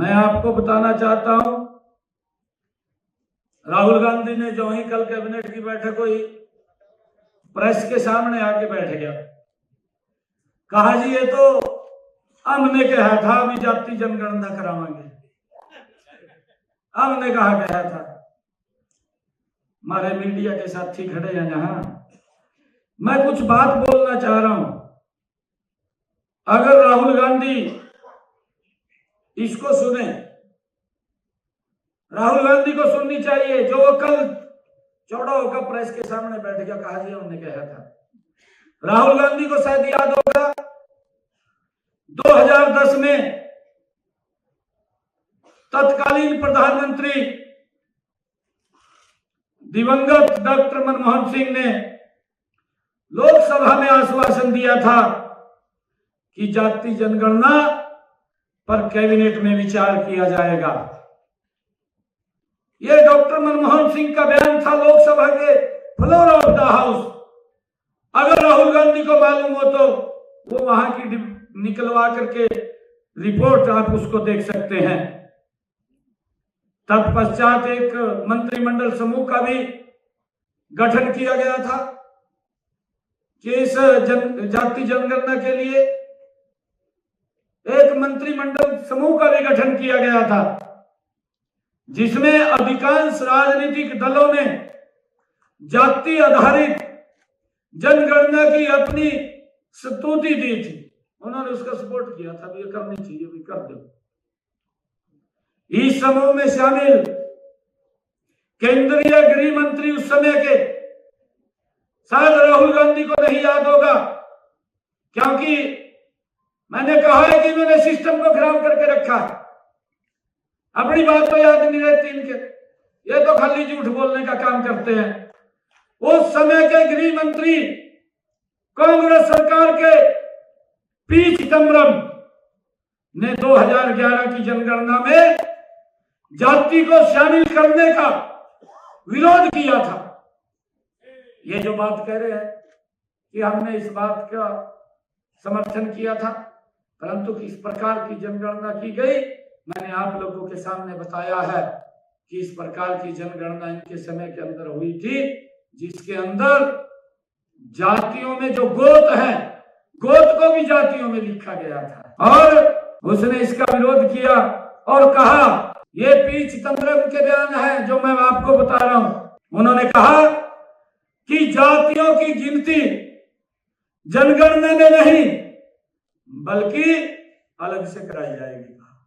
मैं आपको बताना चाहता हूं, राहुल गांधी ने जो ही कल कैबिनेट की बैठक हुई, प्रेस के सामने आके बैठ गया, कहा जी ये तो हमने कहा था अभी जाति जनगणना करावांगे, हमने कहा गया था। हमारे मीडिया के साथी खड़े हैं यहां, मैं कुछ बात बोलना चाह रहा हूं। अगर राहुल गांधी इसको सुने, राहुल गांधी को सुननी चाहिए जो वो कल चौड़ा होकर प्रेस के सामने बैठ गया, कहा जी हमने कहा था। राहुल गांधी को शायद याद होगा 2010 में तत्कालीन प्रधानमंत्री दिवंगत डॉक्टर मनमोहन सिंह ने लोकसभा में आश्वासन दिया था कि जाति जनगणना पर कैबिनेट में विचार किया जाएगा। यह डॉक्टर मनमोहन सिंह का बयान था लोकसभा के फ्लोर ऑफ द हाउस। अगर राहुल गांधी को मालूम हो तो वो वहां की निकलवा करके रिपोर्ट आप उसको देख सकते हैं। तत्पश्चात एक मंत्रिमंडल समूह का भी गठन किया गया था कि इस जाति जनगणना के लिए एक मंत्रिमंडल समूह का भी गठन किया गया था, जिसमें अधिकांश राजनीतिक दलों ने जाति आधारित जनगणना की अपनी स्तुति दी थी। उन्होंने उसका सपोर्ट किया था, ये करनी चाहिए, भी कर दो। इस समूह में शामिल केंद्रीय गृह मंत्री उस समय के, शायद राहुल गांधी को नहीं याद होगा क्योंकि मैंने कहा है कि इन्होंने सिस्टम को खराब करके रखा है। अपनी बात तो याद नहीं रहती इनके, ये तो खाली झूठ बोलने का काम करते हैं। उस समय के गृह मंत्री कांग्रेस सरकार के पी चिदम्बरम ने 2011 की जनगणना में जाति को शामिल करने का विरोध किया था। ये जो बात कह रहे हैं कि हमने इस बात का समर्थन किया था, परंतु किस प्रकार की जनगणना की गई मैंने आप लोगों के सामने बताया है कि इस प्रकार की जनगणना इनके समय के अंदर हुई थी, जिसके अंदर जातियों में जो गोत है, गोत को भी जातियों में लिखा गया था। और उसने इसका विरोध किया और कहा, ये पी चिदम्बरम के बयान है जो मैं आपको बता रहा हूं। उन्होंने कहा कि जातियों की गिनती जनगणना में नहीं बल्कि अलग से कराई जाएगी।